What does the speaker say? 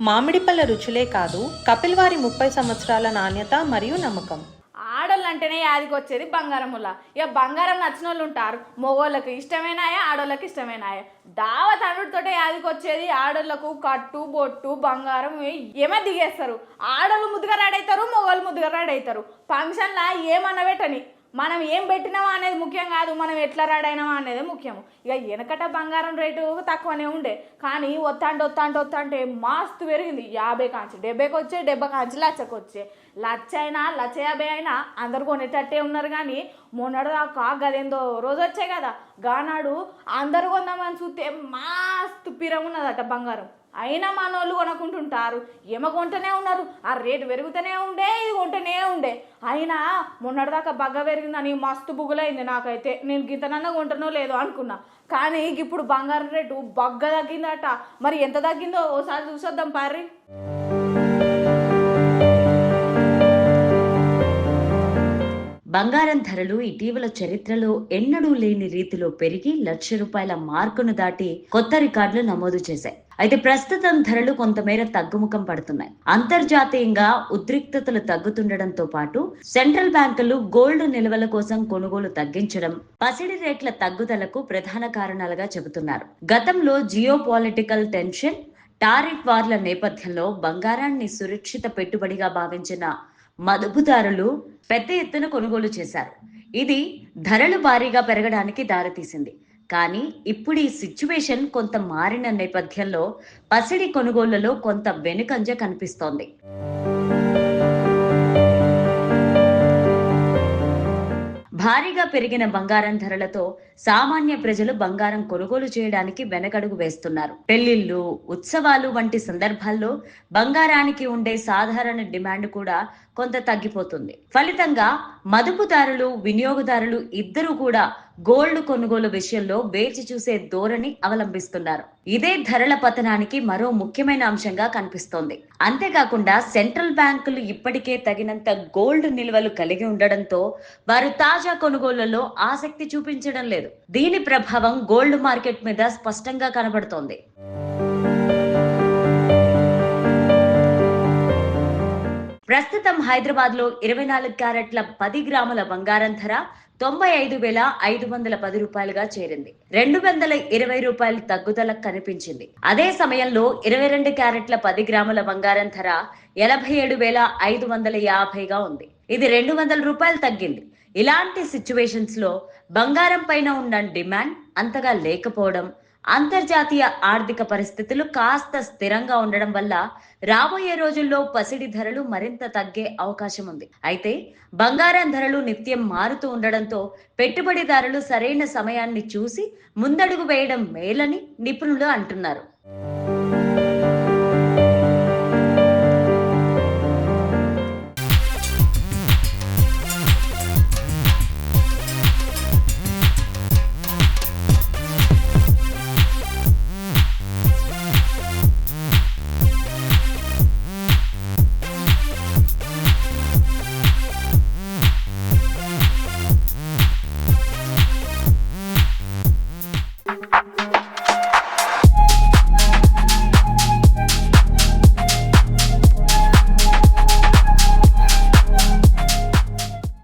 మామిడిపళ్ళ రుచులే కాదు, కపిల్ వారి 30 సంవత్సరాల నాణ్యత మరియు నమ్మకం. ఆడోళ్ళు అంటేనే యాదికి వచ్చేది బంగారముల. ఇక బంగారం నచ్చిన వాళ్ళు ఉంటారు. మగోళ్ళకి ఇష్టమేనాయా, ఆడోళ్ళకి ఇష్టమేనాయా. దావత్ అనుడితోటే యాదికి వచ్చేది. ఆడోళ్ళకు కట్టు బొట్టు బంగారం ఏమో దిగేస్తారు. ఆడోళ్ళు ముద్దుగా రెడీ అవుతారు, మగోళ్ళు ముద్దుగా రెడీ అవుతారు. ఫంక్షన్లా ఏమన్నా పెట్టని, మనం ఏం పెట్టినామా అనేది ముఖ్యం కాదు, మనం ఎట్లా రెడీ అయినామా అనేది ముఖ్యము. ఇక వెనకట బంగారం రేటు తక్కువనే ఉండే, కానీ వత్తాంటే మస్తు పెరిగింది. 50 కాంచి 70కి వచ్చే, 70 కాంచి లచ్చకు వచ్చే. లచ్చ అయినా 1,50,000 అయినా అందరు కొనేటట్టే ఉన్నారు. కానీ మొన్నటిదాకా గదేందో రోజు వచ్చాయి కదా, గానాడు అందరు కొందామని చూస్తే మస్తు పిరం ఉన్నదట బంగారం. అయినా మనోళ్ళు కొనుక్కుంటుంటారు, ఏమో కొంటనే ఉన్నారు. ఆ రేటు పెరుగుతూనే ఉండే, ఇది కొంటనే ఉండే. అయినా మొన్నటిదాకా బగ్గ పెరిగిందని మస్తు బుగులైంది నాకైతే. నేను గింతనన్నా కొంటనో లేదో అనుకున్నా. కానీ ఇప్పుడు బంగారం రేటు బగ్గ తగ్గిందట. మరి ఎంత తగ్గిందో ఓసారి చూసొద్దాం పారి. బంగారం ధరలు ఇటీవల చరిత్రలో ఎన్నడూ లేని రీతిలో పెరిగి ₹1,00,000 మార్కును దాటి కొత్త రికార్డులు నమోదు చేశాయి. అయితే ప్రస్తుతం ధరలు కొంతమేర తగ్గుముఖం పడుతున్నాయి. అంతర్జాతీయంగా ఉద్రిక్తతలు తగ్గుతుండటంతో పాటు సెంట్రల్ బ్యాంకులు గోల్డ్ నిల్వల కోసం కొనుగోలు తగ్గించడం పసిడి రేట్ల తగ్గుదలకు ప్రధాన కారణాలుగా చెబుతున్నారు. గతంలో జియో పొలిటికల్ టెన్షన్, టారిఫ్ వార్ల నేపథ్యంలో బంగారాన్ని సురక్షిత పెట్టుబడిగా భావించిన మదుపుదారులు పెద్ద ఎత్తున కొనుగోలు చేశారు. ఇది ధరలు భారీగా పెరగడానికి దారితీసింది. కానీ ఇప్పుడు ఈ సిచ్యువేషన్ కొంత మారిన నేపథ్యంలో పసిడి కొనుగోళ్లలో కొంత వెనుకంజ కనిపిస్తోంది. భారీగా పెరిగిన బంగారం ధరలతో సామాన్య ప్రజలు బంగారం కొనుగోలు చేయడానికి వెనకడుగు వేస్తున్నారు. పెళ్లిళ్లు, ఉత్సవాలు వంటి సందర్భాల్లో బంగారానికి ఉండే సాధారణ డిమాండ్ కూడా కొంత తగ్గిపోతుంది. ఫలితంగా మదుపుదారులు, వినియోగదారులు ఇద్దరూ కూడా గోల్డ్ కొనుగోలు విషయంలో వేచి చూసే ధోరణి అవలంబిస్తున్నారు. ఇదే ధరల పతనానికి మరో ముఖ్యమైన అంశంగా కనిపిస్తోంది. అంతేకాకుండా సెంట్రల్ బ్యాంకులు ఇప్పటికే తగినంత గోల్డ్ నిల్వలు కలిగి ఉండడంతో వారు తాజా కొనుగోళ్లలో ఆసక్తి చూపించడం లేదు. దీని ప్రభావం గోల్డ్ మార్కెట్ మీద స్పష్టంగా కనబడుతోంది. ప్రస్తుతం హైదరాబాద్ లో 24 క్యారెట్ల 10 గ్రాముల బంగారం ధర ₹95,510గా చేరింది. ₹220 తగ్గుదల కనిపించింది. అదే సమయంలో 22 క్యారెట్ల 10 గ్రాముల బంగారం ధర ₹87,550గా ఉంది. ఇది ₹200 తగ్గింది. ఇలాంటి సిచ్యువేషన్స్ లో బంగారం పైన ఉన్న డిమాండ్ అంతగా లేకపోవడం, అంతర్జాతీయ ఆర్థిక పరిస్థితులు కాస్త స్థిరంగా ఉండడం వల్ల రాబోయే రోజుల్లో పసిడి ధరలు మరింత తగ్గే అవకాశం ఉంది. అయితే బంగారం ధరలు నిత్యం మారుతూ ఉండడంతో పెట్టుబడిదారులు సరైన సమయాన్ని చూసి ముందడుగు వేయడం మేలని నిపుణులు అంటున్నారు.